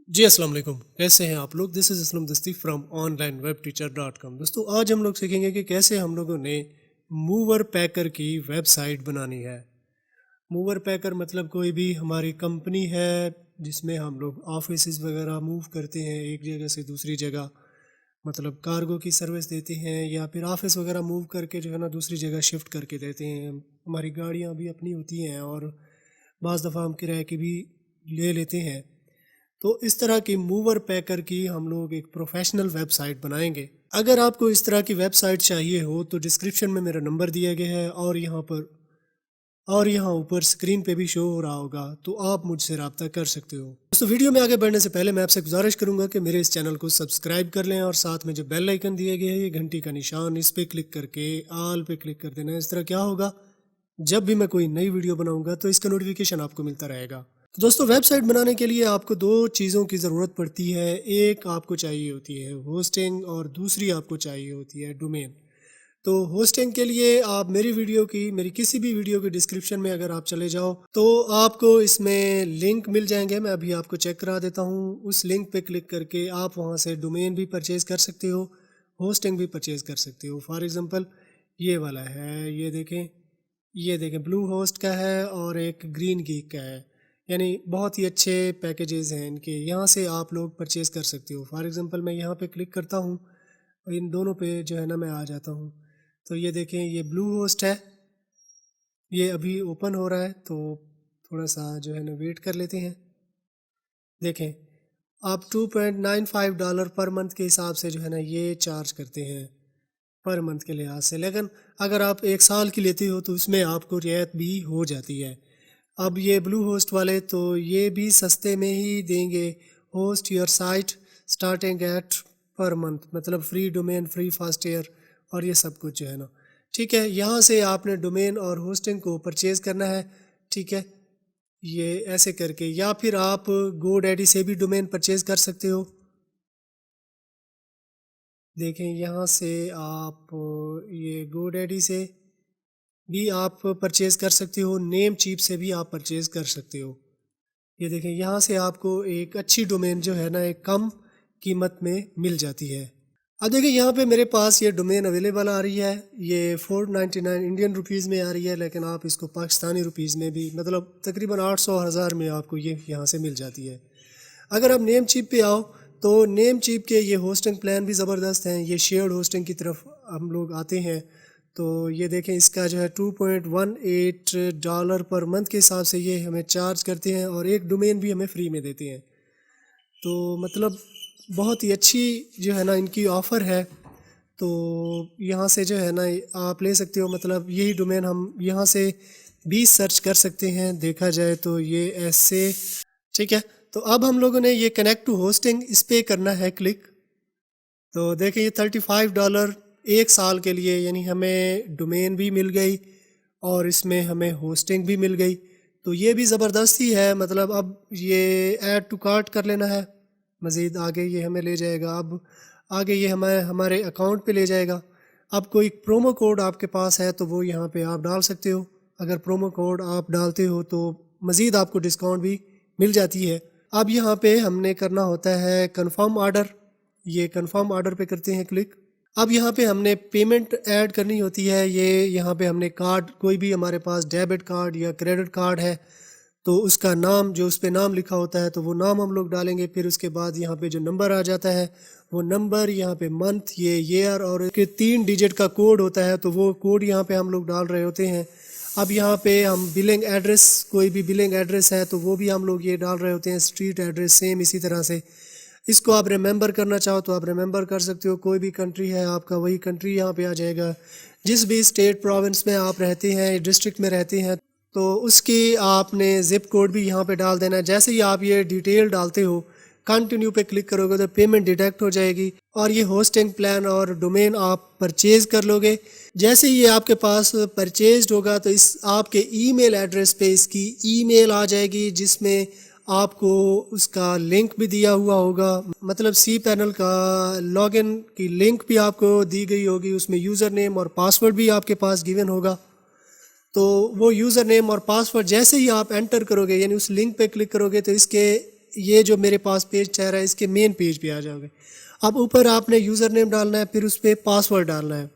जी अस्सलाम वालेकुम। कैसे हैं आप लोग। दिस इज़ असलम दस्ती फ्रॉम onlinewebteacher.com। दोस्तों आज हम लोग सीखेंगे कि कैसे हम लोगों ने मूवर पैकर की वेबसाइट बनानी है। मूवर पैकर मतलब कोई भी हमारी कंपनी है जिसमें हम लोग ऑफिसेज वगैरह मूव करते हैं एक जगह से दूसरी जगह, मतलब कार्गो की सर्विस देते हैं या फिर ऑफिस वगैरह मूव करके जो है ना दूसरी जगह शिफ्ट करके देते हैं। हमारी गाड़ियाँ भी अपनी होती हैं और बाज़ दफ़ा हम किराए की भी ले लेते हैं। तो इस तरह की मूवर पैकर की हम लोग एक प्रोफेशनल वेबसाइट बनाएंगे। अगर आपको इस तरह की वेबसाइट चाहिए हो तो डिस्क्रिप्शन में मेरा नंबर दिया गया है और यहाँ ऊपर स्क्रीन पे भी शो हो रहा होगा, तो आप मुझसे रब्ता कर सकते हो। दोस्तों वीडियो में आगे बढ़ने से पहले मैं आपसे गुजारिश करूंगा कि मेरे इस चैनल को सब्सक्राइब कर लें और साथ में जो बेल आइकन दिया गया है ये घंटी का निशान, इस पर क्लिक करके ऑल पे क्लिक कर देना। इस तरह क्या होगा, जब भी मैं कोई नई वीडियो बनाऊंगा तो इसका नोटिफिकेशन आपको मिलता रहेगा। तो दोस्तों वेबसाइट बनाने के लिए आपको दो चीज़ों की ज़रूरत पड़ती है। एक आपको चाहिए होती है होस्टिंग और दूसरी आपको चाहिए होती है डोमेन। तो होस्टिंग के लिए आप मेरी किसी भी वीडियो के डिस्क्रिप्शन में अगर आप चले जाओ तो आपको इसमें लिंक मिल जाएंगे। मैं अभी आपको चेक करा देता हूँ। उस लिंक पे क्लिक करके आप वहाँ से डोमेन भी परचेज़ कर सकते हो, होस्टिंग भी परचेज़ कर सकते हो। फॉर एग्ज़ाम्पल ये वाला है, ये देखें ब्लू होस्ट का है और एक ग्रीन गीक का है। यानी बहुत ही अच्छे पैकेजेस हैं इनके, यहाँ से आप लोग परचेज़ कर सकते हो। फॉर एग्ज़ाम्पल मैं यहाँ पे क्लिक करता हूँ और इन दोनों पे जो है ना मैं आ जाता हूँ। तो ये देखें ये ब्लू होस्ट है, ये अभी ओपन हो रहा है तो थोड़ा सा जो है ना वेट कर लेते हैं। देखें आप $2.95 पर मंथ के हिसाब से जो है ना ये चार्ज करते हैं पर मंथ के लिहाज से। लेकिन अगर आप एक साल की लेते हो तो उसमें आपको रियायत भी हो जाती है। अब ये ब्लू होस्ट वाले तो ये भी सस्ते में ही देंगे। Host your site starting at per month, मतलब free domain, free fast air और ये सब कुछ जो है ना। ठीक है, यहाँ से आपने डोमेन और होस्टिंग को परचेज़ करना है। ठीक है, ये ऐसे करके, या फिर आप गो डैडी से भी डोमेन परचेज़ कर सकते हो। देखें यहाँ से आप ये गो डैडी से भी आप परचेज़ कर सकते हो, नेम चीप से भी आप परचेज़ कर सकते हो। ये देखें यहाँ से आपको एक अच्छी डोमेन जो है ना एक कम कीमत में मिल जाती है। अब देखिए यहाँ पे मेरे पास ये डोमेन अवेलेबल आ रही है, ये 499 इंडियन रुपीज़ में आ रही है, लेकिन आप इसको पाकिस्तानी रुपीज़ में भी, मतलब तकरीबन 800 हज़ार में आपको ये यहाँ से मिल जाती है। अगर आप नेम चिप पे आओ तो नेम चिप के ये होस्टिंग प्लान भी ज़बरदस्त हैं। ये शेयर्ड होस्टिंग की तरफ हम लोग आते हैं तो ये देखें इसका जो है $2.18 पर मंथ के हिसाब से ये हमें चार्ज करते हैं और एक डोमेन भी हमें फ्री में देते हैं। तो मतलब बहुत ही अच्छी जो है ना इनकी ऑफ़र है। तो यहाँ से जो है ना आप ले सकते हो, मतलब यही डोमेन हम यहाँ से भी सर्च कर सकते हैं देखा जाए तो ये ऐसे। ठीक है, तो अब हम लोगों ने ये कनेक्ट टू होस्टिंग इस पे करना है क्लिक। तो देखिए ये $35 एक साल के लिए, यानी हमें डोमेन भी मिल गई और इसमें हमें होस्टिंग भी मिल गई। तो ये भी ज़बरदस्त ही है। मतलब अब ये ऐड टू कार्ट कर लेना है, मज़ीद आगे ये हमें ले जाएगा। अब आगे ये हमें हमारे अकाउंट पे ले जाएगा। अब कोई प्रोमो कोड आपके पास है तो वो यहाँ पे आप डाल सकते हो। अगर प्रोमो कोड आप डालते हो तो मज़ीद आपको डिस्काउंट भी मिल जाती है। अब यहाँ पे हमने करना होता है कंफर्म ऑर्डर। ये कंफर्म ऑर्डर पे करते हैं क्लिक। अब यहाँ पे हमने पेमेंट ऐड करनी होती है। ये यहाँ पे हमने कार्ड, कोई भी हमारे पास डेबिट कार्ड या क्रेडिट कार्ड है तो उसका नाम, जो उस पे नाम लिखा होता है तो वो नाम हम लोग डालेंगे। फिर उसके बाद यहाँ पे जो नंबर आ जाता है वो नंबर, यहाँ पे मंथ, ये ईयर और के 3 डिजिट का कोड होता है तो वो कोड यहाँ पे हम लोग डाल रहे होते हैं। अब यहाँ पे हम बिलिंग एड्रेस, कोई भी बिलिंग एड्रेस है तो वो भी हम लोग ये डाल रहे होते हैं। स्ट्रीट एड्रेस सेम इसी तरह से। इसको आप रिमेंबर करना चाहो तो आप रिमेंबर कर सकते हो। कोई भी कंट्री है आपका, वही कंट्री यहाँ पे आ जाएगा। जिस भी स्टेट प्रोविंस में आप रहते हैं, डिस्ट्रिक्ट में रहते हैं, तो उसकी आपने ज़िप कोड भी यहाँ पे डाल देना है। जैसे ही आप ये डिटेल डालते हो, कंटिन्यू पे क्लिक करोगे तो पेमेंट डिडक्ट हो जाएगी और ये होस्टिंग प्लान और डोमेन आप परचेज़ कर लोगे। जैसे ही ये आपके पास परचेज्ड होगा तो इस आपके ईमेल एड्रेस पे इसकी ईमेल आ जाएगी, जिसमें आपको उसका लिंक भी दिया हुआ होगा। मतलब सी पैनल का लॉगिन की लिंक भी आपको दी गई होगी, उसमें यूज़र नेम और पासवर्ड भी आपके पास गिवन होगा। तो वो यूज़र नेम और पासवर्ड जैसे ही आप एंटर करोगे, यानी उस लिंक पे क्लिक करोगे तो इसके ये जो मेरे पास पेज चल रहा है इसके मेन पेज पे आ जाओगे। अब ऊपर आपने यूज़र नेम डालना है, फिर उस पर पासवर्ड डालना है।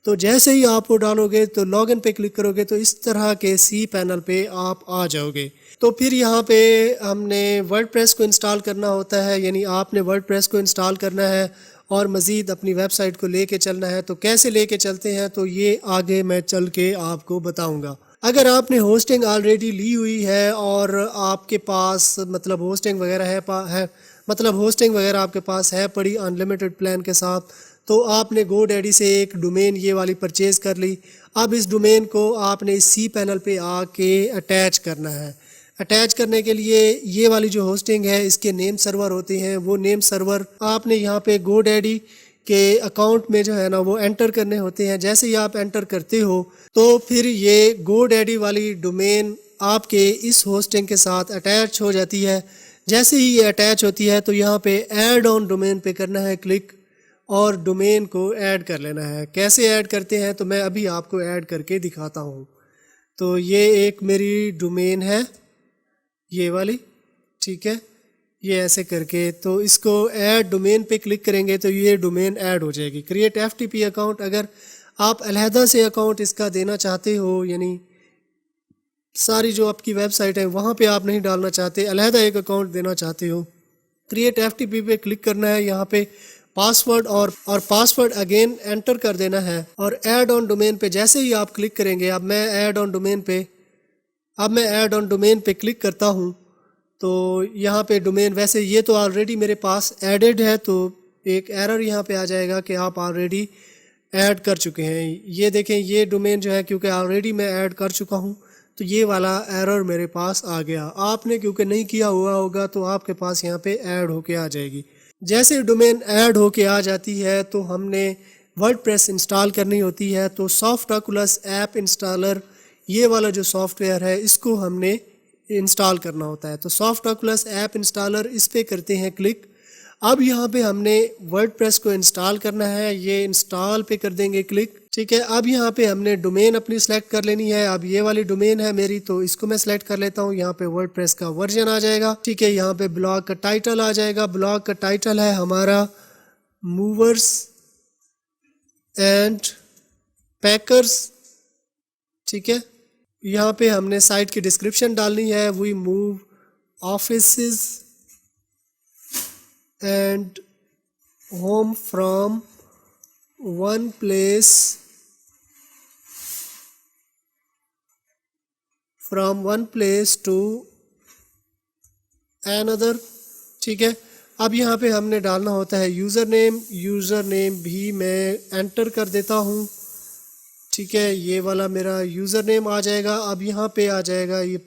तो जैसे ही आप वो डालोगे तो लॉगिन पे क्लिक करोगे तो इस तरह के सी पैनल पे आप आ जाओगे। तो फिर यहाँ पे हमने वर्डप्रेस को इंस्टॉल करना होता है, यानी आपने वर्डप्रेस को इंस्टॉल करना है और मज़ीद अपनी वेबसाइट को लेके चलना है। तो कैसे लेके चलते हैं तो ये आगे मैं चल के आपको बताऊँगा। अगर आपने होस्टिंग ऑलरेडी ली हुई है और आपके पास मतलब होस्टिंग वगैरह है मतलब होस्टिंग वगैरह आपके पास है पड़ी अनलिमिटेड प्लान के साथ, तो आपने GoDaddy से एक डोमेन ये वाली परचेज़ कर ली। अब इस डोमेन को आपने इस सी पैनल पे आके अटैच करना है। अटैच करने के लिए ये वाली जो होस्टिंग है इसके नेम सर्वर होते हैं, वो नेम सर्वर आपने यहाँ पे GoDaddy के अकाउंट में जो है ना वो एंटर करने होते हैं। जैसे ही आप एंटर करते हो तो फिर ये GoDaddy वाली डोमेन आपके इस होस्टिंग के साथ अटैच हो जाती है। जैसे ही ये अटैच होती है तो यहाँ पे ऐड ऑन डोमेन पे करना है क्लिक और डोमेन को ऐड कर लेना है। कैसे ऐड करते हैं तो मैं अभी आपको ऐड करके दिखाता हूँ। तो ये एक मेरी डोमेन है, ये वाली, ठीक है, ये ऐसे करके तो इसको ऐड डोमेन पे क्लिक करेंगे तो ये डोमेन ऐड हो जाएगी। क्रिएट FTP अकाउंट, अगर आप अलहदा से अकाउंट इसका देना चाहते हो, यानी सारी जो आपकी वेबसाइट है वहाँ पे आप नहीं डालना चाहते, अलहदा एक अकाउंट देना चाहते हो, क्रिएट FTP पे क्लिक करना है। यहाँ पे पासवर्ड और पासवर्ड अगेन एंटर कर देना है और ऐड ऑन डोमेन पे जैसे ही आप क्लिक करेंगे, अब मैं ऐड ऑन डोमेन पे क्लिक करता हूँ तो यहाँ पे डोमेन, वैसे ये तो ऑलरेडी मेरे पास एडेड है, तो एक एरर यहाँ पे आ जाएगा कि आप ऑलरेडी ऐड कर चुके हैं। ये देखें, ये डोमेन जो है क्योंकि ऑलरेडी मैं ऐड कर चुका हूँ तो ये वाला एरर मेरे पास आ गया। आपने क्योंकि नहीं किया हुआ होगा तो आपके पास यहाँ पे ऐड होके आ जाएगी। जैसे डोमेन ऐड होके आ जाती है तो हमने वर्डप्रेस इंस्टॉल करनी होती है। तो सॉफ्टोकुलस ऐप इंस्टॉलर, ये वाला जो सॉफ्टवेयर है इसको हमने इंस्टॉल करना होता है। तो सॉफ्टोकुलस ऐप इंस्टॉलर, इस पे करते हैं क्लिक। अब यहाँ पे हमने वर्डप्रेस को इंस्टॉल करना है, ये इंस्टॉल पे कर देंगे क्लिक, ठीक है। अब यहाँ पे हमने डोमेन अपनी सेलेक्ट कर लेनी है। अब ये वाली डोमेन है मेरी तो इसको मैं सेलेक्ट कर लेता हूँ। यहाँ पे वर्डप्रेस का वर्जन आ जाएगा, ठीक है। यहाँ पे ब्लॉग का टाइटल आ जाएगा, ब्लॉग का टाइटल है हमारा मूवर्स एंड पैकर्स, ठीक है। यहाँ पे हमने साइट की डिस्क्रिप्शन डालनी है, we move offices and home from one place to another, ठीक है। अब यहाँ पे हमने डालना होता है यूज़र नेम भी मैं एंटर कर देता हूँ, ठीक है। ये वाला मेरा यूज़र नेम आ जाएगा। अब यहाँ पे आ जाएगा ये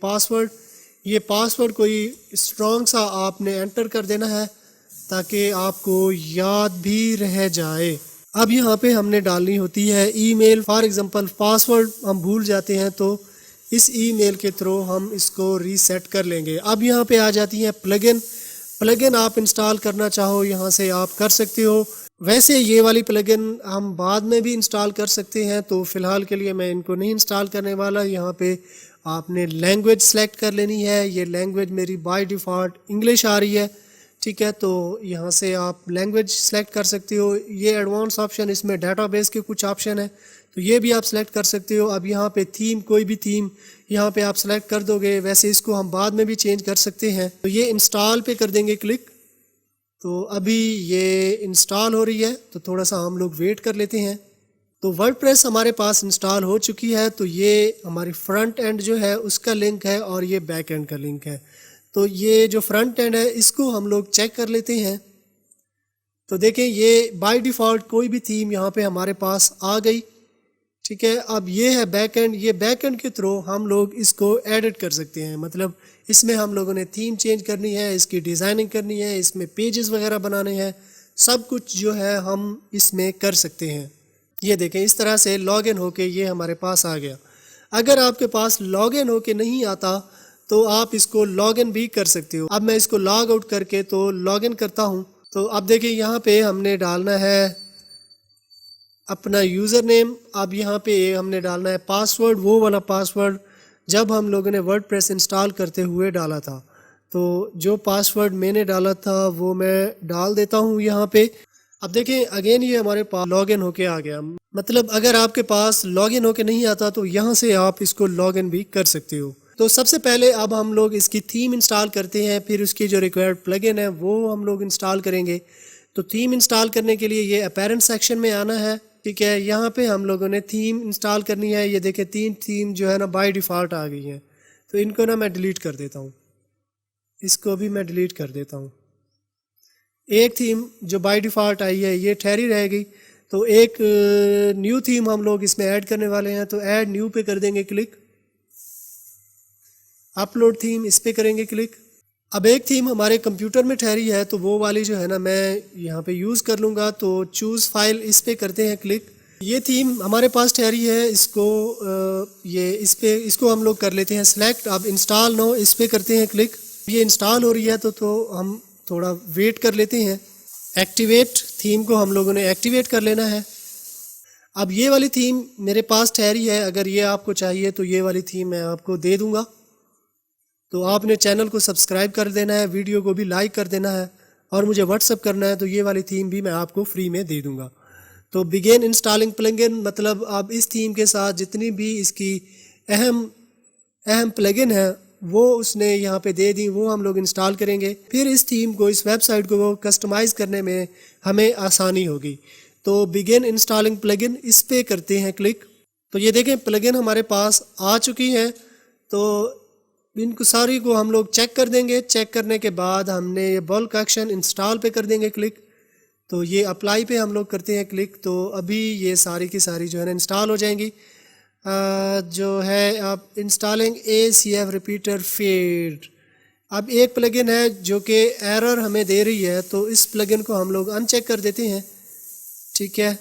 पासवर्ड कोई स्ट्रॉन्ग सा आपने एंटर कर देना है ताकि आपको याद भी रह जाए। अब यहाँ पे हमने डालनी होती है ईमेल। फॉर एग्जांपल पासवर्ड हम भूल जाते हैं तो इस ईमेल के थ्रू हम इसको रीसेट कर लेंगे। अब यहाँ पे आ जाती है प्लगइन आप इंस्टॉल करना चाहो यहाँ से आप कर सकते हो। वैसे ये वाली प्लगइन हम बाद में भी इंस्टॉल कर सकते हैं, तो फ़िलहाल के लिए मैं इनको नहीं इंस्टॉल करने वाला। यहाँ पे आपने लैंग्वेज सेलेक्ट कर लेनी है। ये लैंग्वेज मेरी बाय डिफ़ॉल्ट इंग्लिश आ रही है, ठीक है। तो यहाँ से आप लैंग्वेज सेलेक्ट कर सकते हो। ये एडवांस ऑप्शन, इसमें डेटाबेस के कुछ ऑप्शन है तो ये भी आप सेलेक्ट कर सकते हो। अब यहाँ पे थीम, कोई भी थीम यहाँ पे आप सेलेक्ट कर दोगे। वैसे इसको हम बाद में भी चेंज कर सकते हैं। तो ये इंस्टॉल पे कर देंगे क्लिक। तो अभी ये इंस्टॉल हो रही है तो थोड़ा सा हम लोग वेट कर लेते हैं। तो वर्डप्रेस हमारे पास इंस्टॉल हो चुकी है। तो ये हमारी फ्रंट एंड जो है उसका लिंक है और ये बैक एंड का लिंक है। तो ये जो फ्रंट एंड है इसको हम लोग चेक कर लेते हैं। तो देखें ये बाय डिफ़ॉल्ट कोई भी थीम यहाँ पे हमारे पास आ गई, ठीक है। अब ये है बैक एंड। ये बैक एंड के थ्रू हम लोग इसको एडिट कर सकते हैं, मतलब इसमें हम लोगों ने थीम चेंज करनी है, इसकी डिज़ाइनिंग करनी है, इसमें पेजेस वगैरह बनाने हैं, सब कुछ जो है हम इसमें कर सकते हैं। ये देखें इस तरह से लॉगिन होके ये हमारे पास आ गया। अगर आपके पास लॉगिन होके नहीं आता तो आप इसको लॉगिन भी कर सकते हो। अब मैं इसको लॉग आउट करके तो लॉगिन करता हूँ। तो अब देखिए यहाँ पे हमने डालना है अपना यूज़र नेम। अब यहाँ पे हमने डालना है पासवर्ड, वो वाला पासवर्ड जब हम लोगों ने वर्डप्रेस इंस्टॉल करते हुए डाला था। तो जो पासवर्ड मैंने डाला था वो मैं डाल देता हूँ यहाँ पे। अब देखें अगेन ये हमारे पास लॉगिन होके आ गया। मतलब अगर आपके पास लॉगिन होके नहीं आता तो यहाँ से आप इसको लॉगिन भी कर सकते हो। तो सबसे पहले अब हम लोग इसकी थीम इंस्टॉल करते हैं, फिर उसकी जो रिक्वायर्ड प्लगइन है वो हम लोग इंस्टॉल करेंगे। तो थीम इंस्टॉल करने के लिए ये अपेरेंट सेक्शन में आना है, ठीक है। यहाँ पे हम लोगों ने थीम इंस्टॉल करनी है। ये देखें 3 थीम जो है ना बाय डिफ़ॉल्ट आ गई हैं, तो इनको ना मैं डिलीट कर देता हूँ। इसको भी मैं डिलीट कर देता हूँ। एक थीम जो बाय डिफ़ॉल्ट आई है ये ठहरी रहेगी। तो एक न्यू थीम हम लोग इसमें ऐड करने वाले हैं, तो ऐड न्यू पे कर देंगे क्लिक। अपलोड थीम इस पे करेंगे क्लिक। अब एक थीम हमारे कंप्यूटर में ठहरी है तो वो वाली जो है ना मैं यहाँ पे यूज़ कर लूँगा। तो चूज़ फाइल इस पे करते हैं क्लिक। ये थीम हमारे पास ठहरी है, इसको इसको हम लोग कर लेते हैं सेलेक्ट। अब इंस्टॉल नो इस पे करते हैं क्लिक। ये इंस्टॉल हो रही है तो हम थोड़ा वेट कर लेते हैं। एक्टिवेट थीम को हम लोगों ने एक्टिवेट कर लेना है। अब ये वाली थीम मेरे पास ठहरी है, अगर ये आपको चाहिए तो ये वाली थीम मैं आपको दे दूँगा। तो आपने चैनल को सब्सक्राइब कर देना है, वीडियो को भी लाइक कर देना है और मुझे व्हाट्सअप करना है, तो ये वाली थीम भी मैं आपको फ्री में दे दूंगा। तो बिगिन इंस्टॉलिंग प्लगइन मतलब अब इस थीम के साथ जितनी भी इसकी अहम प्लगइन है वो उसने यहाँ पे दे दी, वो हम लोग इंस्टॉल करेंगे। फिर इस थीम को, इस वेबसाइट को कस्टमाइज़ करने में हमें आसानी होगी। तो बिगिन इंस्टॉलिंग प्लगइन इस पे करते हैं क्लिक। तो ये देखें प्लगइन हमारे पास आ चुकी है। तो इनको सारी को हम लोग चेक कर देंगे। चेक करने के बाद हमने ये बल्क एक्शन इंस्टॉल पे कर देंगे क्लिक। तो ये अप्लाई पे हम लोग करते हैं क्लिक। तो अभी ये सारी की सारी जो है ना इंस्टॉल हो जाएंगी। जो है अब इंस्टॉलिंग ACF रिपीटर फीड। अब एक प्लगइन है जो कि एरर हमें दे रही है, तो इस प्लगइन को हम लोग अनचेक कर देते हैं, ठीक है।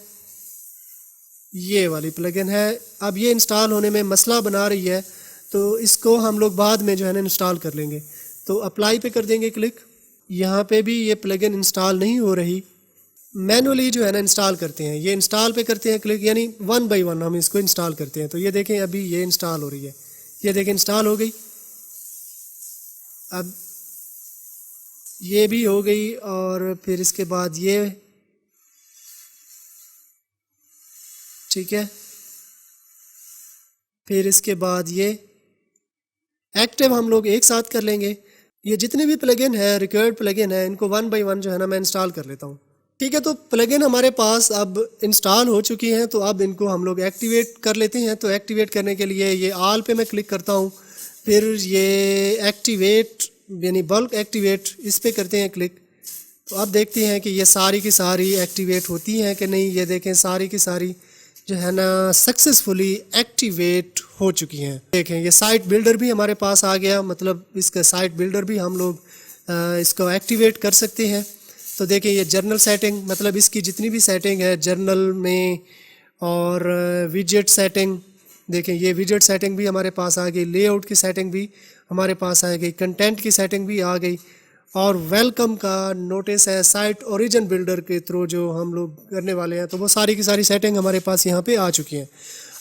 ये वाली प्लगइन है, अब ये इंस्टॉल होने में मसला बना रही है, तो इसको हम लोग बाद में जो है ना इंस्टॉल कर लेंगे। तो अप्लाई पे कर देंगे क्लिक। यहाँ पे भी ये प्लगइन इंस्टॉल नहीं हो रही, मैनुअली जो है ना इंस्टॉल करते हैं। ये इंस्टॉल पे करते हैं क्लिक, यानी 1 बाय 1 हम इसको इंस्टॉल करते हैं। तो ये देखें अभी ये इंस्टॉल हो रही है, ये देखें इंस्टॉल हो गई। अब ये भी हो गई और फिर इसके बाद ये, ठीक है। फिर इसके बाद ये एक्टिव हम लोग एक साथ कर लेंगे। ये जितने भी प्लगइन है, रिक्वायर्ड प्लगइन है, इनको 1 बाय 1 जो है ना मैं इंस्टॉल कर लेता हूँ, ठीक है। तो प्लगइन हमारे पास अब इंस्टॉल हो चुकी हैं, तो अब इनको हम लोग एक्टिवेट कर लेते हैं। तो एक्टिवेट करने के लिए ये ऑल पे मैं क्लिक करता हूँ, फिर ये एक्टिवेट यानी बल्क एक्टिवेट इस पे करते हैं क्लिक। तो अब देखते हैं कि ये सारी की सारी एक्टिवेट होती हैं कि नहीं। ये देखें सारी की सारी जो है ना सक्सेसफुली एक्टिवेट हो चुकी हैं। देखें ये साइट बिल्डर भी हमारे पास आ गया, मतलब इसका साइट बिल्डर भी हम लोग इसको एक्टिवेट कर सकते हैं। तो देखें ये जर्नल सेटिंग, मतलब इसकी जितनी भी सेटिंग है जर्नल में, और विजेट सेटिंग, देखें ये विजेट सेटिंग भी हमारे पास आ गई, लेआउट की सेटिंग भी हमारे पास आ गई, कंटेंट की सेटिंग भी आ गई, और वेलकम का नोटिस है साइट ओरिजिन बिल्डर के थ्रू जो हम लोग करने वाले हैं। तो वो सारी की सारी सेटिंग हमारे पास यहाँ पे आ चुकी हैं।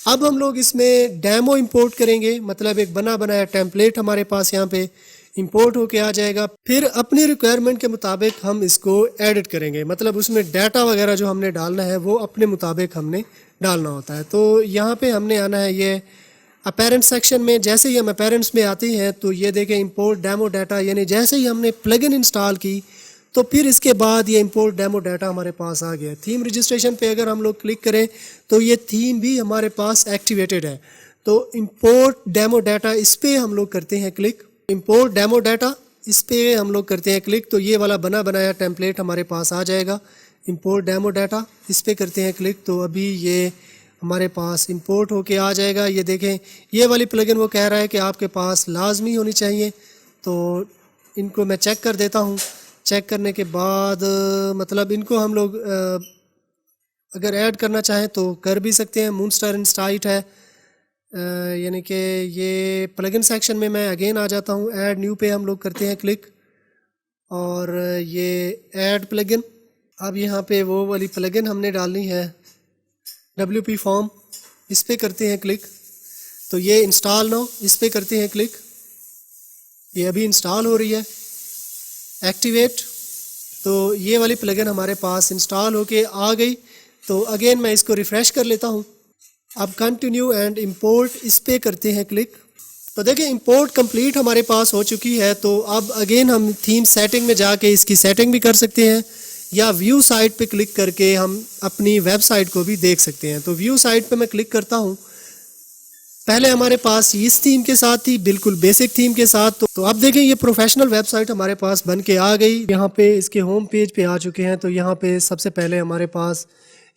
अब हम लोग इसमें डेमो इंपोर्ट करेंगे, मतलब एक बना बनाया टेम्पलेट हमारे पास यहाँ पे इंपोर्ट होके आ जाएगा। फिर अपनी रिक्वायरमेंट के मुताबिक हम इसको एडिट करेंगे, मतलब उसमें डाटा वगैरह जो हमने डालना है वो अपने मुताबिक हमने डालना होता है। तो यहाँ पे हमने आना है ये अपेरेंट सेक्शन में। जैसे ही हम अपेरेंट्स में आते हैं तो ये देखें इंपोर्ट डेमो डाटा, यानी जैसे ही हमने प्लगइन इंस्टॉल की तो फिर इसके बाद ये इंपोर्ट डेमो डाटा हमारे पास आ गया। थीम रजिस्ट्रेशन पे अगर हम लोग क्लिक करें तो ये थीम भी हमारे पास एक्टिवेटेड है। तो इंपोर्ट डेमो डाटा इस पर हम लोग करते हैं क्लिक। इंपोर्ट डेमो डाटा इस पर हम लोग करते हैं क्लिक। तो ये वाला बना बनाया टेम्पलेट हमारे पास आ जाएगा। इंपोर्ट डेमो डाटा इस पर करते हैं क्लिक। तो अभी ये हमारे पास इंपोर्ट होके आ जाएगा। ये देखें ये वाली प्लगइन वो कह रहा है कि आपके पास लाजमी होनी चाहिए। तो इनको मैं चेक कर देता हूँ। चेक करने के बाद मतलब इनको हम लोग अगर ऐड करना चाहें तो कर भी सकते हैं। मूनस्टार इंस्टाइट है, यानी कि ये प्लगइन सेक्शन में मैं अगेन आ जाता हूँ। ऐड न्यू पे हम लोग करते हैं क्लिक, और ये ऐड प्लगइन। अब यहाँ पे वो वाली प्लगइन हमने डालनी है WP फॉर्म, इस पे करते हैं क्लिक। तो ये इंस्टॉल नाउ इस पे करते हैं क्लिक। ये अभी इंस्टॉल हो रही है, एक्टिवेट। तो ये वाली प्लगइन हमारे पास इंस्टॉल होके आ गई। तो अगेन मैं इसको रिफ़्रेश कर लेता हूँ। अब कंटिन्यू एंड इंपोर्ट इस पे करते हैं क्लिक। तो देखिए इंपोर्ट कंप्लीट हमारे पास हो चुकी है। तो अब अगेन हम थीम सेटिंग में जाके इसकी सेटिंग भी कर सकते हैं, या व्यू साइट पे क्लिक करके हम अपनी वेबसाइट को भी देख सकते हैं। तो व्यू साइट पे मैं क्लिक करता हूँ। पहले हमारे पास इस थीम के साथ थी, बिल्कुल बेसिक थीम के साथ। तो अब देखें ये प्रोफेशनल वेबसाइट हमारे पास बन के आ गई। यहाँ पे इसके होम पेज पे आ चुके हैं। तो यहाँ पे सबसे पहले हमारे पास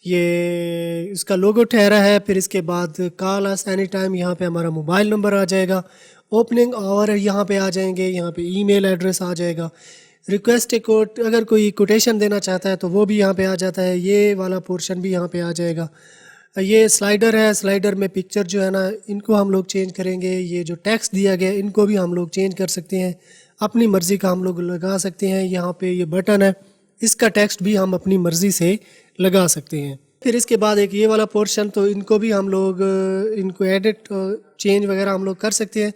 ये इसका लोगो ठहरा है, फिर इसके बाद कॉल अस एनी टाइम, यहाँ पे हमारा मोबाइल नंबर आ जाएगा, ओपनिंग आवर यहाँ पे आ जाएंगे, यहाँ पे ईमेल एड्रेस आ जाएगा, रिक्वेस्ट कोट, अगर कोई कोटेशन देना चाहता है तो वो भी यहाँ पे आ जाता है, ये वाला पोर्शन भी यहाँ पे आ जाएगा। ये स्लाइडर है, स्लाइडर में पिक्चर जो है ना इनको हम लोग चेंज करेंगे। ये जो टेक्स्ट दिया गया है इनको भी हम लोग चेंज कर सकते हैं, अपनी मर्ज़ी का हम लोग लगा सकते हैं। यहाँ पे ये बटन है, इसका टेक्स्ट भी हम अपनी मर्ज़ी से लगा सकते हैं। फिर इसके बाद एक ये वाला पोर्शन, तो इनको भी हम लोग इनको एडिट चेंज वगैरह हम लोग कर सकते हैं।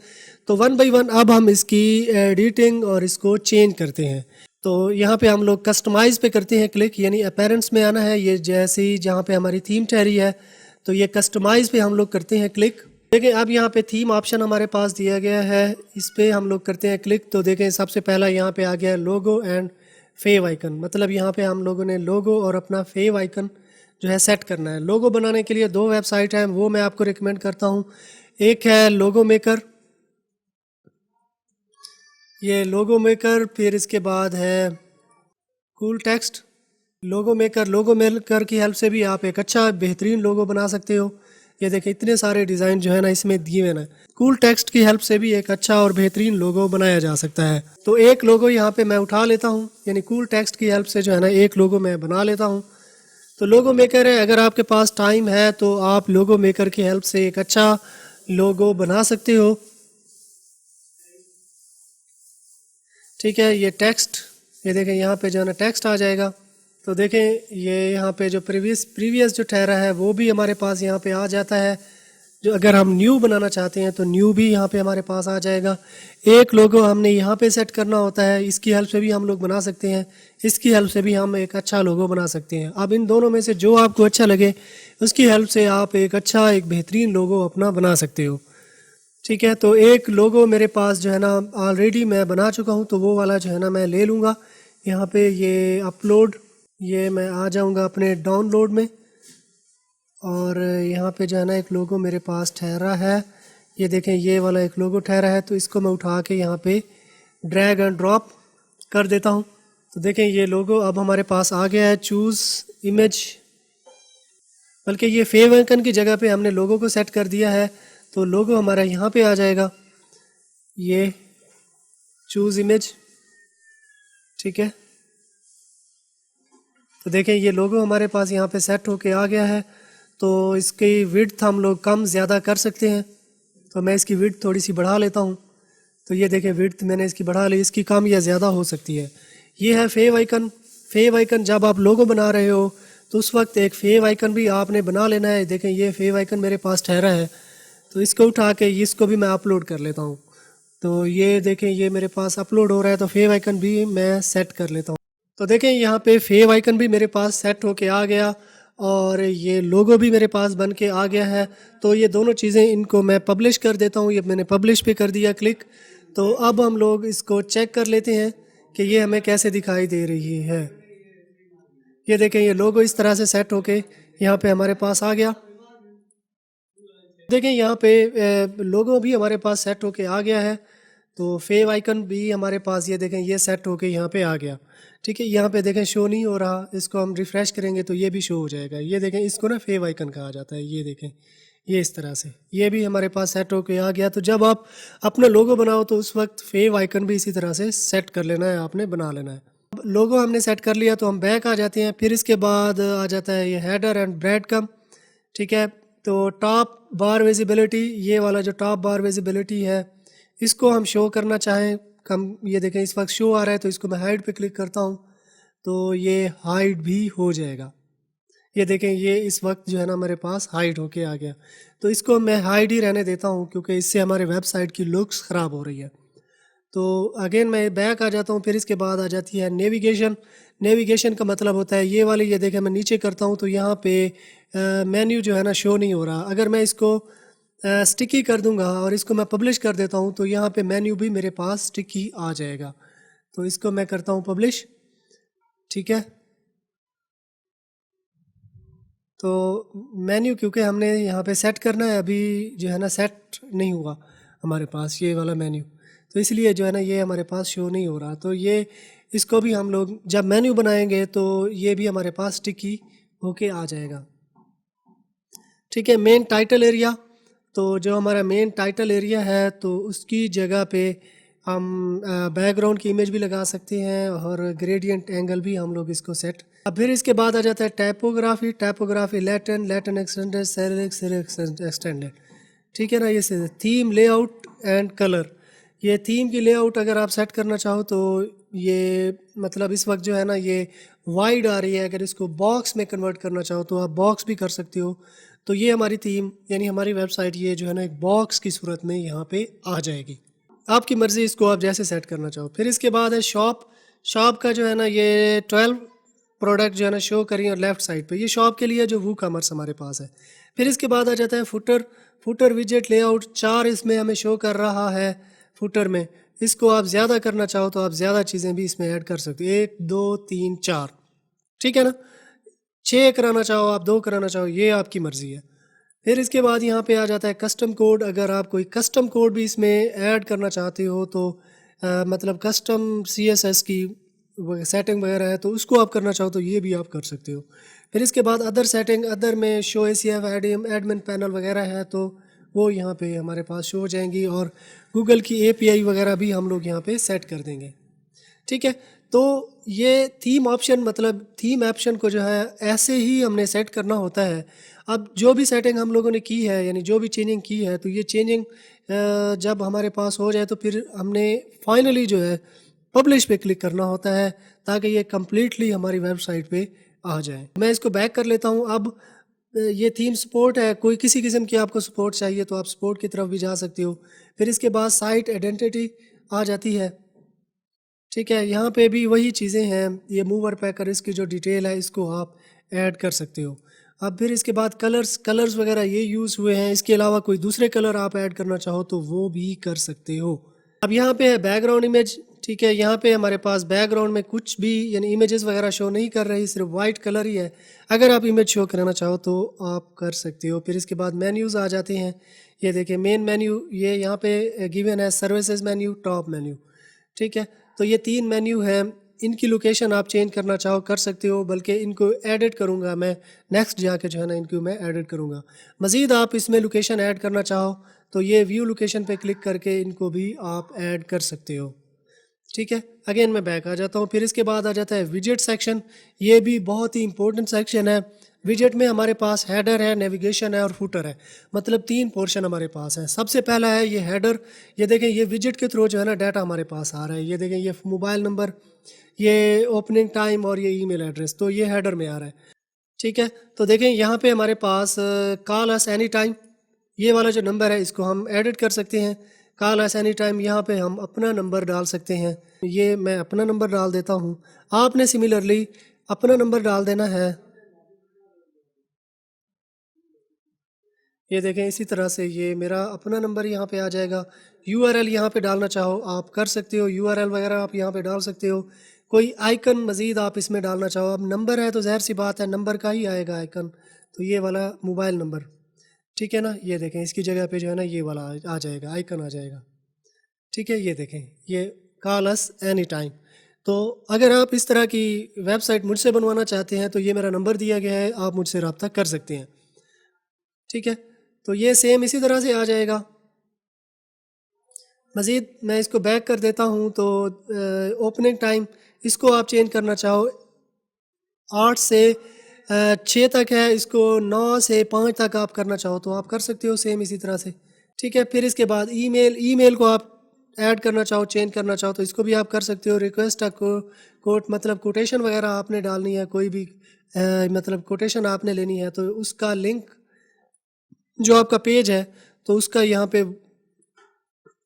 तो वन बाई वन अब हम इसकी एडिटिंग और इसको चेंज करते हैं। तो यहाँ पे हम लोग कस्टमाइज़ पे करते हैं क्लिक, यानी अपीयरेंस में आना है। ये जैसे ही जहाँ पे हमारी थीम ठहरी है तो ये कस्टमाइज़ पे हम लोग करते हैं क्लिक। देखें अब यहाँ पे थीम ऑप्शन हमारे पास दिया गया है, इस पर हम लोग करते हैं क्लिक। तो देखें सबसे पहला यहाँ पे आ गया लोगो एंड फेव आइकन, मतलब यहाँ पे हम लोगों ने लोगो और अपना फेव आइकन जो है सेट करना है। लोगो बनाने के लिए दो वेबसाइट हैं, वो मैं आपको रिकमेंड करता हूँ। एक है लोगो मेकर, ये लोगो मेकर, फिर इसके बाद है कूल टेक्स्ट। लोगो मेकर की हेल्प से भी आप एक अच्छा बेहतरीन लोगो बना सकते हो। ये देखें इतने सारे डिज़ाइन जो है ना इसमें दिए हुए ना। कूल टेक्स्ट की हेल्प से भी एक अच्छा और बेहतरीन लोगो बनाया जा सकता है। तो एक लोगो यहाँ पे मैं उठा लेता हूँ, यानी कूल टेक्स्ट की हेल्प से जो है ना एक लोगो मैं बना लेता हूँ। तो लोगो मेकर है, अगर आपके पास टाइम है तो आप लोगो मेकर की हेल्प से एक अच्छा लोगो बना सकते हो। ठीक है, ये टेक्स्ट, ये देखें यहाँ पे जो है ना टेक्स्ट आ जाएगा। तो देखें ये यहाँ पे जो प्रीवियस जो ठहरा है वो भी हमारे पास यहाँ पे आ जाता है। जो अगर हम न्यू बनाना चाहते हैं तो न्यू भी यहाँ पे हमारे पास आ जाएगा। एक लोगो हमने यहाँ पे सेट करना होता है, इसकी हेल्प से भी हम लोग बना सकते हैं, इसकी हेल्प से भी हम एक अच्छा लोगो बना सकते हैं। अब इन दोनों में से जो आपको अच्छा लगे उसकी हेल्प से आप एक अच्छा एक बेहतरीन लोगो अपना बना सकते हो। ठीक है, तो एक लोगो मेरे पास जो है ना ऑलरेडी मैं बना चुका हूँ, तो वो वाला जो है ना मैं ले लूँगा। यहाँ पे ये अपलोड, ये मैं आ जाऊँगा अपने डाउनलोड में, और यहाँ पे जो है ना एक लोगो मेरे पास ठहरा है। ये देखें ये वाला एक लोगो ठहरा है, तो इसको मैं उठा के यहाँ पे ड्रैग एंड ड्रॉप कर देता हूँ। तो देखें ये लोगो अब हमारे पास आ गया है। चूज़ इमेज, बल्कि ये फेव आइकन की जगह पे हमने लोगो को सेट कर दिया है, तो लोगो हमारा यहाँ पे आ जाएगा। ये चूज़ इमेज, ठीक है। तो देखें ये लोगो हमारे पास यहाँ पे सेट होके आ गया है। तो इसकी विड्थ हम लोग कम ज़्यादा कर सकते हैं, तो मैं इसकी विड्थ थोड़ी सी बढ़ा लेता हूँ। तो ये देखें विड्थ मैंने इसकी बढ़ा ली, इसकी कम या ज़्यादा हो सकती है। ये है फेव आइकन। फेव आइकन जब आप लोगो बना रहे हो तो उस वक्त एक फेव आइकन भी आपने बना लेना है। देखें ये फेव आइकन मेरे पास ठहरा है, तो इसको उठा के इसको भी मैं अपलोड कर लेता हूँ। तो ये देखें ये मेरे पास अपलोड हो रहा है, तो फेव आइकन भी मैं सेट कर लेता हूँ। तो देखें यहाँ पे फेव आइकन भी मेरे पास सेट होके आ गया, और ये लोगो भी मेरे पास बन के आ गया है। तो ये दोनों चीज़ें इनको मैं पब्लिश कर देता हूँ। ये मैंने पब्लिश पे कर दिया क्लिक। तो अब हम लोग इसको चेक कर लेते हैं कि ये हमें कैसे दिखाई दे रही है। ये देखें ये लोगो इस तरह से सेट होके यहाँ पे हमारे पास आ गया। देखें यहाँ पे लोगो भी हमारे पास सेट होके आ गया है। तो फेव आइकन भी हमारे पास, ये देखें ये सेट होके यहाँ पे आ गया। ठीक है, यहाँ पे देखें शो नहीं हो रहा, इसको हम रिफ़्रेश करेंगे तो ये भी शो हो जाएगा। ये देखें इसको ना फेव आइकन कहा जाता है। ये देखें ये इस तरह से ये भी हमारे पास सेट होके आ गया। तो जब आप अपना लोगो बनाओ तो उस वक्त फेव आइकन भी इसी तरह से सेट कर लेना है, आपने बना लेना है। अब लोगो हमने सेट कर लिया तो हम बैक आ जाते हैं। फिर इसके बाद आ जाता है ये हेडर एंड ब्रेड कम। ठीक है, तो टॉप बार विजिबिलिटी, ये वाला जो टॉप बार विजिबिलिटी है इसको हम शो करना चाहें कम, ये देखें इस वक्त शो आ रहा है, तो इसको मैं हाइड पे क्लिक करता हूँ तो ये हाइड भी हो जाएगा। ये देखें ये इस वक्त जो है ना मेरे पास हाइड होके आ गया। तो इसको मैं हाइड ही रहने देता हूँ, क्योंकि इससे हमारे वेबसाइट की लुक्स ख़राब हो रही है। तो अगेन मैं बैक आ जाता हूँ, फिर इसके बाद आ जाती है नेविगेशन। नेविगेशन का मतलब होता है ये वाली, ये देखें मैं नीचे करता हूँ तो यहाँ पे मेन्यू जो है ना शो नहीं हो रहा। अगर मैं इसको स्टिकी कर दूंगा और इसको मैं पब्लिश कर देता हूँ तो यहाँ पे मेन्यू भी मेरे पास स्टिकी आ जाएगा। तो इसको मैं करता हूँ पब्लिश, ठीक है। तो मेन्यू क्योंकि हमने यहाँ पे सेट करना है, अभी जो है ना सेट नहीं हुआ हमारे पास ये वाला मेन्यू, तो इसलिए जो है ना ये हमारे पास शो नहीं हो रहा। तो ये इसको भी हम लोग जब मेन्यू बनाएंगे तो ये भी हमारे पास टिकी होके आ जाएगा, ठीक है। मेन टाइटल एरिया, तो जो हमारा मेन टाइटल एरिया है तो उसकी जगह पे हम बैकग्राउंड की इमेज भी लगा सकते हैं और ग्रेडियंट एंगल भी हम लोग इसको सेट। अब फिर इसके बाद आ जाता है typography. Typography Latin, Latin extended, Cyrillic, Cyrillic extended, ठीक है ना। ये थीम, लेआउट एंड कलर। ये थीम की लेआउट अगर आप सेट करना चाहो तो ये मतलब इस वक्त जो है ना ये वाइड आ रही है, अगर इसको बॉक्स में कन्वर्ट करना चाहो तो आप बॉक्स भी कर सकते हो। तो ये हमारी थीम यानी हमारी वेबसाइट ये जो है ना एक बॉक्स की सूरत में यहाँ पे आ जाएगी। आपकी मर्ज़ी, इसको आप जैसे सेट करना चाहो। फिर इसके बाद है शॉप। शॉप का जो है ना ये 12 प्रोडक्ट जो है ना शो करिए और लेफ्ट साइड पे, ये शॉप के लिए जो वू कॉमर्स हमारे पास है। फिर इसके बाद आ जाता है फुटर। फुटर विजेट लेआउट 4 इसमें हमें शो कर रहा है फुटर में। इसको आप ज़्यादा करना चाहो तो आप ज़्यादा चीज़ें भी इसमें ऐड कर सकते हो, 1 2 3 4, ठीक है ना। 6 कराना चाहो आप, 2 कराना चाहो, ये आपकी मर्ज़ी है। फिर इसके बाद यहाँ पे आ जाता है कस्टम कोड। अगर आप कोई कस्टम कोड भी इसमें ऐड करना चाहते हो तो मतलब कस्टम CSS की सेटिंग वगैरह है तो उसको आप करना चाहो तो ये भी आप कर सकते हो। फिर इसके बाद अदर सेटिंग, अदर में शो ACF, एडमिन पैनल वगैरह है तो वो यहाँ पे हमारे पास शो हो जाएंगी, और गूगल की API वगैरह भी हम लोग यहाँ पे सेट कर देंगे, ठीक है। तो ये थीम ऑप्शन मतलब थीम ऑप्शन को जो है ऐसे ही हमने सेट करना होता है। अब जो भी सेटिंग हम लोगों ने की है यानी जो भी चेंजिंग की है तो ये चेंजिंग जब हमारे पास हो जाए तो फिर हमने फाइनली जो है पब्लिश पे क्लिक करना होता है ताकि ये कम्प्लीटली हमारी वेबसाइट पे आ जाए। मैं इसको बैक कर लेता हूँ। अब ये थीम सपोर्ट है, कोई किसी किस्म की आपको सपोर्ट चाहिए तो आप सपोर्ट की तरफ भी जा सकते हो। फिर इसके बाद साइट आइडेंटिटी आ जाती है, ठीक है। यहाँ पे भी वही चीज़ें हैं, ये मूवर पैकर इसकी जो डिटेल है इसको आप ऐड कर सकते हो। अब फिर इसके बाद कलर्स, कलर्स वगैरह ये यूज़ हुए हैं, इसके अलावा कोई दूसरे कलर आप ऐड करना चाहो तो वो भी कर सकते हो। अब यहाँ पे है बैकग्राउंड इमेज, ठीक है। यहाँ पे हमारे पास बैकग्राउंड में कुछ भी यानी इमेजेस वगैरह शो नहीं कर रही, सिर्फ वाइट कलर ही है। अगर आप इमेज शो कराना चाहो तो आप कर सकते हो। फिर इसके बाद मेन्यूज़ आ जाते हैं। ये देखिए मेन मेन्यू ये यहाँ पे गिवन है, सर्विसेज मेन्यू, टॉप मेन्यू, ठीक है। तो ये 3 मेन्यू हैं, इनकी लोकेशन आप चेंज करना चाहो कर सकते हो, बल्कि इनको एडिट करूँगा मैं नेक्स्ट जाके जो है ना इनको मैं एडिट करूँगा। मज़ीद आप इसमें लोकेशन ऐड करना चाहो तो ये व्यू लोकेशन पे क्लिक करके इनको भी आप ऐड कर सकते हो, ठीक है। अगेन मैं बैक आ जाता हूँ। फिर इसके बाद आ जाता है विजेट सेक्शन। ये भी बहुत ही इंपॉर्टेंट सेक्शन है। विजेट में हमारे पास हेडर है, नेविगेशन है और फुटर है, मतलब 3 पोर्शन हमारे पास है। सबसे पहला है ये हेडर। ये देखें ये विजेट के थ्रू जो है ना डाटा हमारे पास आ रहा है। ये देखें ये मोबाइल नंबर, ये ओपनिंग टाइम और ये ईमेल एड्रेस, तो ये हेडर में आ रहा है, ठीक है। तो देखें यहाँ पे हमारे पास कॉल अस एनी टाइम, ये वाला जो नंबर है इसको हम एडिट कर सकते हैं। कॉल अस एनी टाइम, यहाँ पे हम अपना नंबर डाल सकते हैं। ये मैं अपना नंबर डाल देता हूँ, आपने सिमिलरली अपना नंबर डाल देना है। ये देखें इसी तरह से ये मेरा अपना नंबर यहाँ पे आ जाएगा। URL यहाँ पे डालना चाहो आप कर सकते हो, URL वगैरह आप यहाँ पे डाल सकते हो। कोई आइकन मज़ीद आप इसमें डालना चाहो, अब नंबर है तो ज़ाहिर सी बात है नंबर का ही आएगा आइकन, तो ये वाला मोबाइल नंबर, ठीक है ना। ये देखें इसकी जगह पे जो है ना ये वाला आ जाएगा, आइकन आ जाएगा, ठीक है। ये देखें ये कॉल अस एनी टाइम। तो अगर आप इस तरह की वेबसाइट मुझसे बनवाना चाहते हैं तो ये मेरा नंबर दिया गया है, आप मुझसे रब्ता कर सकते हैं, ठीक है। तो ये सेम इसी तरह से आ जाएगा। मज़ीद मैं इसको बैक कर देता हूँ तो ओपनिंग टाइम इसको आप चेंज करना चाहो 8 से 6 तक है, इसको 9 से 5 तक आप करना चाहो तो आप कर सकते हो सेम इसी तरह से, ठीक है। फिर इसके बाद ईमेल को आप ऐड करना चाहो चेंज करना चाहो तो इसको भी आप कर सकते हो। रिक्वेस्ट को कोट मतलब कोटेशन वगैरह आपने डालनी है, कोई भी मतलब कोटेशन आपने लेनी है तो उसका लिंक जो आपका पेज है तो उसका यहाँ पे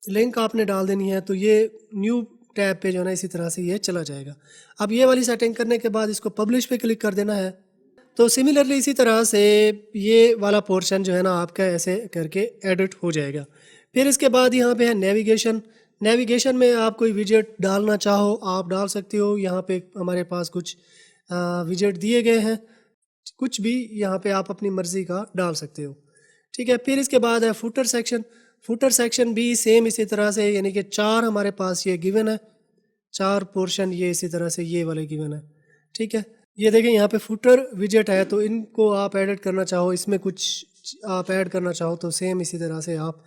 लिंक आपने डाल देनी है तो ये न्यू टैब पे जो है ना इसी तरह से ये चला जाएगा। अब ये वाली सेटिंग करने के बाद इसको पब्लिश पे क्लिक कर देना है। तो सिमिलरली इसी तरह से ये वाला पोर्शन जो है ना आपका ऐसे करके एडिट हो जाएगा। फिर इसके बाद यहाँ पे है नेविगेशन। नेविगेशन में आप कोई विजेट डालना चाहो आप डाल सकते हो। यहाँ पे हमारे पास कुछ विजेट दिए गए हैं, कुछ भी यहाँ पे आप अपनी मर्ज़ी का डाल सकते हो। ठीक है, फिर इसके बाद है फुटर सेक्शन। फुटर सेक्शन भी सेम इसी तरह से, यानी कि 4 हमारे पास ये गिवन है, 4 पोर्शन ये इसी तरह से ये वाले गिवन है। ठीक है, ये देखें यहाँ पे फुटर विजेट है तो इनको आप एडिट करना चाहो, इसमें कुछ आप ऐड करना चाहो तो सेम इसी तरह से आप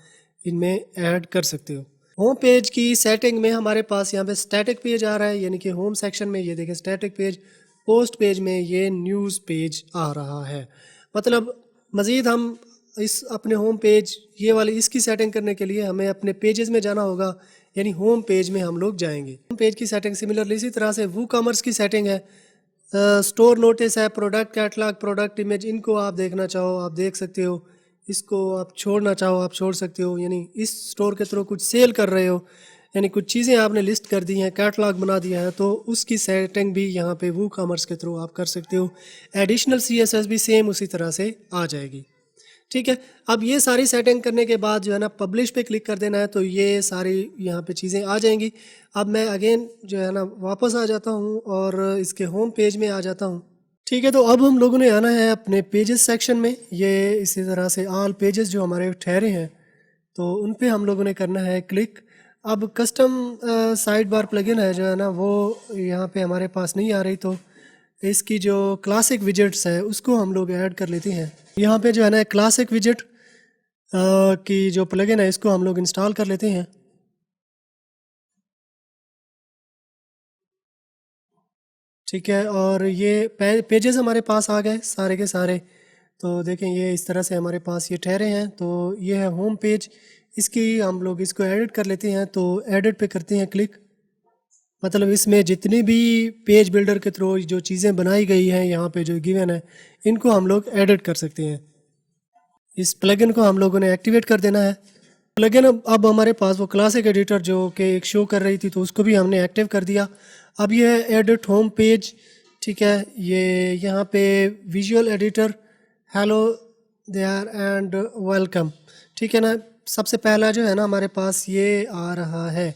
इनमें ऐड कर सकते हो। होम पेज की सेटिंग में हमारे पास यहाँ पे स्टैटिक पेज आ रहा है, यानी कि होम सेक्शन में ये देखें स्टैटिक पेज, पोस्ट पेज में ये न्यूज़ पेज आ रहा है। मतलब मज़ीद हम इस अपने होम पेज ये वाली इसकी सेटिंग करने के लिए हमें अपने पेजेस में जाना होगा, यानी होम पेज में हम लोग जाएंगे। होम पेज की सेटिंग सिमिलरली इसी तरह से वू कॉमर्स की सेटिंग है। स्टोर नोटिस है, प्रोडक्ट कैटलॉग, प्रोडक्ट इमेज, इनको आप देखना चाहो आप देख सकते हो, इसको आप छोड़ना चाहो आप छोड़ सकते हो। यानी इस स्टोर के थ्रू कुछ सेल कर रहे हो, यानी कुछ चीज़ें आपने लिस्ट कर दी हैं, कैटलॉग बना दिया है, तो उसकी सेटिंग भी यहाँ पे वू कॉमर्स के थ्रू आप कर सकते हो। एडिशनल CSS भी सेम उसी तरह से आ जाएगी। ठीक है, अब ये सारी सेटिंग करने के बाद जो है ना पब्लिश पे क्लिक कर देना है तो ये सारी यहाँ पे चीज़ें आ जाएंगी। अब मैं अगेन जो है ना वापस आ जाता हूँ और इसके होम पेज में आ जाता हूँ। ठीक है, तो अब हम लोगों ने आना है अपने पेजेस सेक्शन में। ये इसी तरह से ऑल पेजेस जो हमारे ठहरे हैं तो उन पे हम लोगों ने करना है क्लिक। अब कस्टम साइड बार प्लगइन है जो है ना वो यहाँ पे हमारे पास नहीं आ रही, तो इसकी जो क्लासिक विजेट्स है उसको हम लोग ऐड कर लेते हैं। यहाँ पे जो है ना क्लासिक विजेट की जो प्लगइन है इसको हम लोग इंस्टॉल कर लेते हैं। ठीक है, और ये पेजेस हमारे पास आ गए सारे के सारे। तो देखें ये इस तरह से हमारे पास ये ठहरे हैं। तो ये है होम पेज, इसकी हम लोग इसको एडिट कर लेते हैं। तो एडिट पे करते हैं क्लिक। मतलब इसमें जितनी भी पेज बिल्डर के थ्रू जो चीज़ें बनाई गई हैं यहाँ पे जो गिवन है इनको हम लोग एडिट कर सकते हैं। इस प्लगइन को हम लोगों ने एक्टिवेट कर देना है। प्लगइन अब हमारे पास वो क्लासिक एडिटर जो कि एक शो कर रही थी तो उसको भी हमने एक्टिव कर दिया। अब ये है एडिट होम पेज। ठीक है, ये यहाँ पे visual editor, hello there and welcome. ठीक है ना, सबसे पहला जो है ना हमारे पास ये आ रहा है,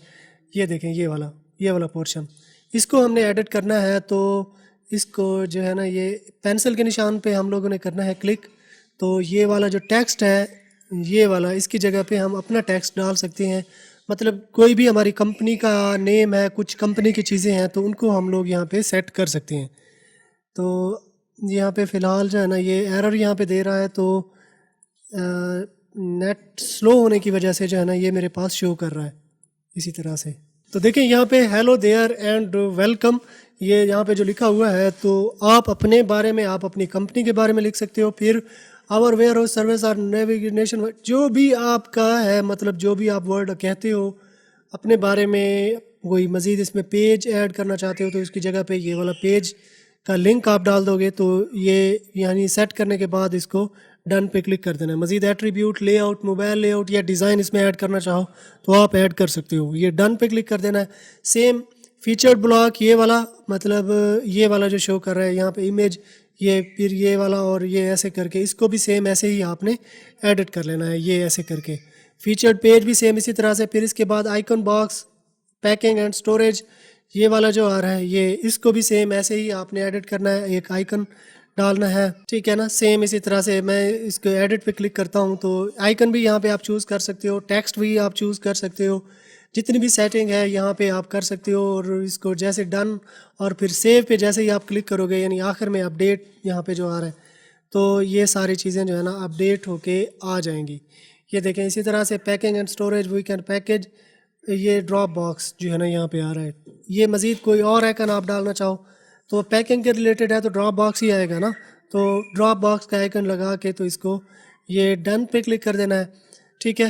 ये देखें ये वाला पोर्शन, इसको हमने एडिट करना है। तो इसको जो है ना ये पेंसिल के निशान पे हम लोगों ने करना है क्लिक। तो ये वाला जो टेक्स्ट है ये वाला, इसकी जगह पे हम अपना टेक्स्ट डाल सकते हैं। मतलब कोई भी हमारी कंपनी का नेम है, कुछ कंपनी की चीज़ें हैं तो उनको हम लोग यहाँ पे सेट कर सकते हैं। तो यहाँ पे फ़िलहाल जो है ना ये एरर यहाँ पे दे रहा है, तो नेट स्लो होने की वजह से जो है ना ये मेरे पास शो कर रहा है इसी तरह से। तो देखें यहाँ पे हेलो देयर एंड वेलकम ये यहाँ पे जो लिखा हुआ है, तो आप अपने बारे में, आप अपनी कंपनी के बारे में लिख सकते हो। फिर आवर वेयर हाउस सर्विस और नेविगेशन, जो भी आपका है, मतलब जो भी आप वर्ड कहते हो अपने बारे में, कोई मज़ीद इसमें पेज ऐड करना चाहते हो तो इसकी जगह पे ये वाला पेज का लिंक आप डाल दोगे। तो ये यानी सेट करने के बाद इसको डन पे क्लिक कर देना है। मज़ीद एट्रीब्यूट, लेआउट, मोबाइल लेआउट या डिज़ाइन इसमें ऐड करना चाहो तो आप ऐड कर सकते हो। ये डन पे क्लिक कर देना है। सेम फीचर्ड ब्लॉक ये वाला, मतलब ये वाला जो शो कर रहा है यहाँ पे इमेज, ये फिर ये वाला और ये ऐसे करके इसको भी सेम ऐसे ही आपने एडिट कर लेना है, ये ऐसे करके। फीचर्ड पेज भी सेम इसी तरह से। फिर इसके बाद icon box, packing and storage ये वाला जो आ रहा है ये, इसको भी सेम ऐसे ही आपने एडिट करना है, एक आइकन डालना है। ठीक है ना, सेम इसी तरह से मैं इसको एडिट पे क्लिक करता हूँ तो आइकन भी यहाँ पे आप चूज़ कर सकते हो, टेक्स्ट भी आप चूज़ कर सकते हो, जितनी भी सेटिंग है यहाँ पे आप कर सकते हो। और इसको जैसे डन और फिर सेव पे जैसे ही आप क्लिक करोगे, यानी आखिर में अपडेट यहाँ पे जो आ रहा है, तो ये सारी चीज़ें जो है ना अपडेट होके आ जाएंगी। ये देखें इसी तरह से packing and storage, we can package, ये ड्रॉप बॉक्स जो है ना यहाँ पे आ रहा है। ये मज़ीद कोई और आइकन आप डालना चाहो तो पैकिंग के रिलेटेड है तो ड्रॉप बॉक्स ही आएगा ना, तो ड्रॉप बॉक्स का आइकन लगा के तो इसको ये डन पे क्लिक कर देना है। ठीक है,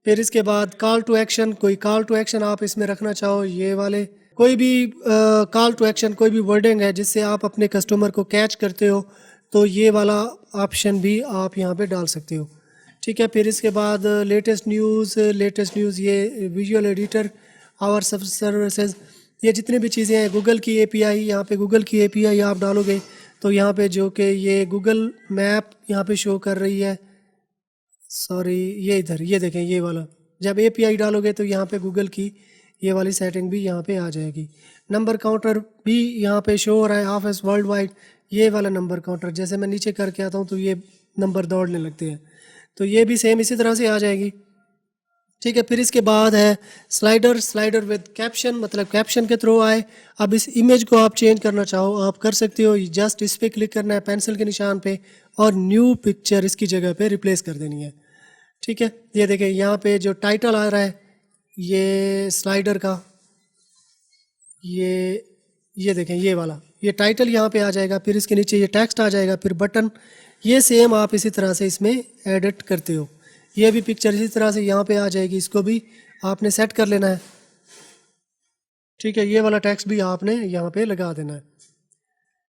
फिर इसके बाद कॉल टू एक्शन, कोई कॉल टू एक्शन आप इसमें रखना चाहो, ये वाले कोई भी कॉल टू एक्शन, कोई भी वर्डिंग है जिससे आप अपने कस्टमर को कैच करते हो तो ये वाला ऑप्शन भी आप यहाँ पे डाल सकते हो। ठीक है। फिर इसके बाद लेटेस्ट न्यूज़ ये विजुअल एडिटर आवर सब सर्विसेज, ये जितनी भी चीज़ें हैं, गूगल की एपीआई, यहाँ पे गूगल की एपीआई आप डालोगे तो यहाँ पे जो कि ये गूगल मैप यहाँ पे शो कर रही है, सॉरी ये इधर ये देखें ये वाला, जब एपीआई डालोगे तो यहाँ पे गूगल की ये वाली सेटिंग भी यहाँ पे आ जाएगी। नंबर काउंटर भी यहाँ पे शो हो रहा है, ऑफिस वर्ल्ड वाइड, ये वाला नंबर काउंटर, जैसे मैं नीचे करके आता हूँ तो ये नंबर दौड़ने लगते हैं, तो ये भी सेम इसी तरह से आ जाएगी। ठीक है। फिर इसके बाद है स्लाइडर विद कैप्शन, मतलब कैप्शन के थ्रू आए। अब इस इमेज को आप चेंज करना चाहो आप कर सकते हो, जस्ट इस पर क्लिक करना है पेंसिल के निशान पे और न्यू पिक्चर इसकी जगह पे रिप्लेस कर देनी है। ठीक है। ये देखें यहाँ पे जो टाइटल आ रहा है ये स्लाइडर का, ये देखें ये वाला, ये टाइटल यहाँ पे आ जाएगा, फिर इसके नीचे ये टेक्स्ट आ जाएगा, फिर बटन, ये सेम आप इसी तरह से इसमें एडिट करते हो। ये भी पिक्चर इसी तरह से यहाँ पे आ जाएगी, इसको भी आपने सेट कर लेना है। ठीक है। ये वाला टेक्स्ट भी आपने यहाँ पे लगा देना है।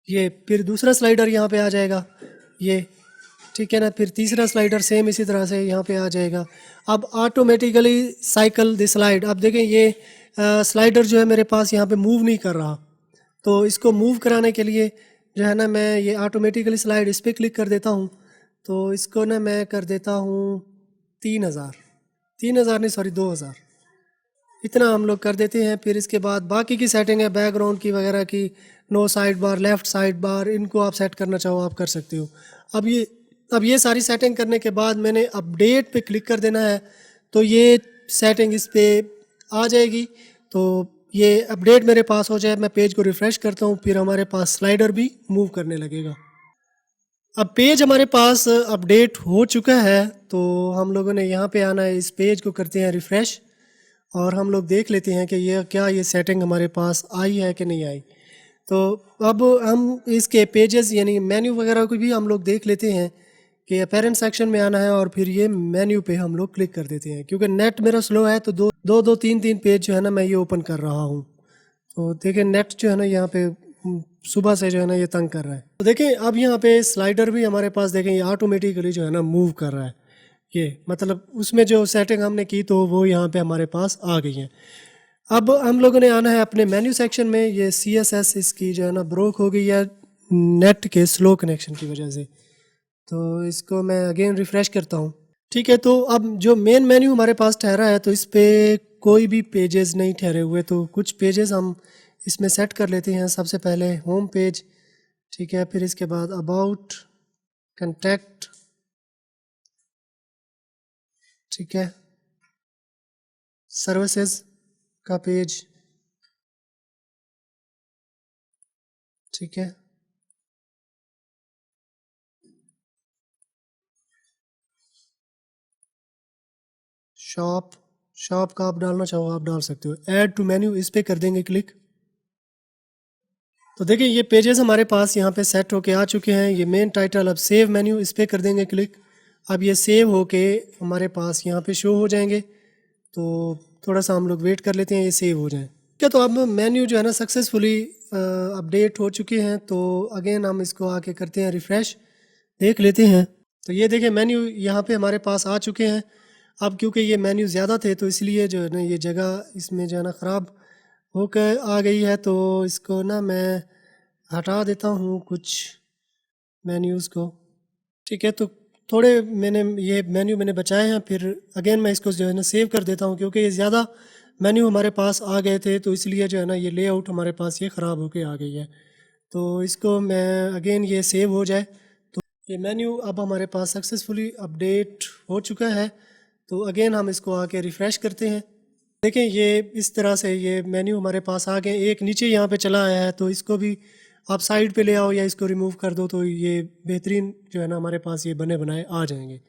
ये फिर दूसरा स्लाइडर यहाँ पे आ जाएगा ये, ठीक है ना। फिर तीसरा स्लाइडर सेम इसी तरह से यहाँ पे आ जाएगा। अब ऑटोमेटिकली साइकिल द स्लाइड, अब देखें ये स्लाइडर जो है मेरे पास यहाँ पे मूव नहीं कर रहा, तो इसको मूव कराने के लिए जो है ना मैं ये ऑटोमेटिकली स्लाइड इस पर क्लिक कर देता हूँ, तो इसको ना मैं कर देता हूँ 3000 नहीं सॉरी 2000, इतना हम लोग कर देते हैं। फिर इसके बाद बाकी की सेटिंग है बैकग्राउंड की वगैरह की, no side bar, left side bar, इनको आप सेट करना चाहो आप कर सकते हो। अब ये सारी सेटिंग करने के बाद मैंने अपडेट पे क्लिक कर देना है, तो ये सेटिंग इस पर आ जाएगी। तो ये अपडेट मेरे पास हो जाए, मैं पेज को रिफ़्रेश करता हूँ, फिर हमारे पास स्लाइडर भी मूव करने लगेगा। अब पेज हमारे पास अपडेट हो चुका है, तो हम लोगों ने यहाँ पे आना है, इस पेज को करते हैं रिफ़्रेश और हम लोग देख लेते हैं कि ये सेटिंग हमारे पास आई है कि नहीं आई। तो अब हम इसके पेजेस यानी मेन्यू वगैरह को भी हम लोग देख लेते हैं कि अपेरेंट सेक्शन में आना है और फिर ये मेन्यू पे हम लोग क्लिक कर देते हैं। क्योंकि नेट मेरा स्लो है तो दो तीन पेज जो है ना मैं ये ओपन कर रहा हूँ, तो देखिए नेट जो है ना यहाँ पे सुबह से जो है ना ये तंग कर रहा है। तो देखें अब यहाँ पे स्लाइडर भी हमारे पास देखें ये ऑटोमेटिकली जो है ना मूव कर रहा है, ये मतलब उसमें जो सेटिंग हमने की तो वो यहाँ पे हमारे पास आ गई है। अब हम लोगों ने आना है अपने मेन्यू सेक्शन में, ये CSS इसकी जो है ना ब्रोक हो गई है नेट के स्लो कनेक्शन की वजह से, तो इसको मैं अगेन रिफ़्रेश करता हूँ। ठीक है। तो अब जो मेन मेन्यू हमारे पास ठहरा है तो इस पर कोई भी पेजेस नहीं ठहरे हुए, तो कुछ पेजेस हम इसमें सेट कर लेते हैं। सबसे पहले होम पेज, ठीक है। फिर इसके बाद अबाउट, कंटैक्ट, ठीक है, सर्विसेज का पेज, ठीक है, शॉप का आप डालना चाहो आप डाल सकते हो। ऐड टू मेन्यू इस पर कर देंगे क्लिक, तो देखिए ये पेजेस हमारे पास यहाँ पे सेट होके आ चुके हैं। ये मेन टाइटल, अब सेव मेन्यू इस पर कर देंगे क्लिक, अब ये सेव होके हमारे पास यहाँ पे शो हो जाएंगे। तो थोड़ा सा हम लोग वेट कर लेते हैं ये सेव हो जाए। क्या तो अब मेन्यू जो है ना सक्सेसफुली अपडेट हो चुके हैं, तो अगेन हम इसको आके करते हैं रिफ़्रेश, देख लेते हैं। तो ये देखिए मेन्यू यहाँ पे हमारे पास आ चुके हैं। अब क्योंकि ये मेन्यू ज़्यादा थे तो इसलिए जो है ना ये जगह इसमें जो है ना ख़राब होकर आ गई है, तो इसको ना मैं हटा देता हूँ कुछ मेन्यूज़ को। ठीक है। तो थोड़े ये मेन्यू मैंने बचाए हैं, फिर अगेन मैं इसको जो है ना सेव कर देता हूँ, क्योंकि ये ज़्यादा मेन्यू हमारे पास आ गए थे तो इसलिए जो है ना ये लेआउट हमारे पास ये ख़राब होके आ गई है। तो इसको मैं अगेन ये सेव हो जाए, तो ये मेन्यू अब हमारे पास सक्सेसफुली अपडेट हो चुका है। तो अगेन हम इसको आके रिफ़्रेश करते हैं। देखें ये इस तरह से ये मेन्यू हमारे पास आ गए, एक नीचे यहाँ पे चला आया है, तो इसको भी आप साइड पे ले आओ या इसको रिमूव कर दो, तो ये बेहतरीन जो है ना हमारे पास ये बने बनाए आ जाएंगे।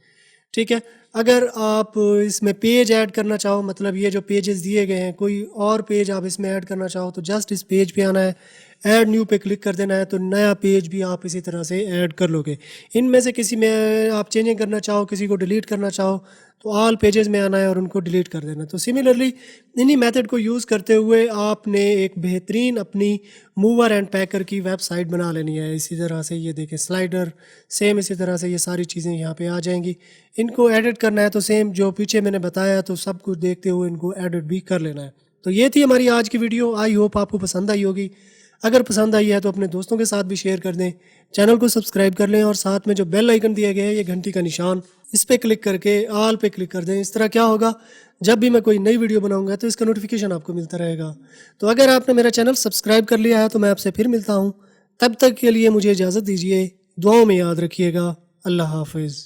ठीक है। अगर आप इसमें पेज ऐड करना चाहो, मतलब ये जो पेजेस दिए गए हैं कोई और पेज आप इसमें ऐड करना चाहो, तो जस्ट इस पेज पे आना है, ऐड न्यू पे क्लिक कर देना है, तो नया पेज भी आप इसी तरह से ऐड कर लोगे। इनमें से किसी में आप चेंजिंग करना चाहो, किसी को डिलीट करना चाहो, तो ऑल पेजेस में आना है और उनको डिलीट कर देना है। तो सिमिलरली इन्हीं मेथड को यूज़ करते हुए आपने एक बेहतरीन अपनी मूवर एंड पैकर की वेबसाइट बना लेनी है। इसी तरह से ये देखें स्लाइडर, सेम इसी तरह से ये सारी चीज़ें यहाँ पे आ जाएंगी। इनको एडिट करना है तो सेम जो पीछे मैंने बताया तो सब कुछ देखते हुए इनको एडिट भी कर लेना है। तो ये थी हमारी आज की वीडियो। आई होप आपको पसंद आई होगी। अगर पसंद आई है तो अपने दोस्तों के साथ भी शेयर कर दें, चैनल को सब्सक्राइब कर लें और साथ में जो बेल आइकन दिया गया है ये घंटी का निशान, इस पर क्लिक करके ऑल पे क्लिक कर दें। इस तरह क्या होगा, जब भी मैं कोई नई वीडियो बनाऊंगा तो इसका नोटिफिकेशन आपको मिलता रहेगा। तो अगर आपने मेरा चैनल सब्सक्राइब कर लिया है तो मैं आपसे फिर मिलता हूँ। तब तक के लिए मुझे इजाज़त दीजिए। दुआओं में याद रखिएगा। अल्लाह हाफिज़।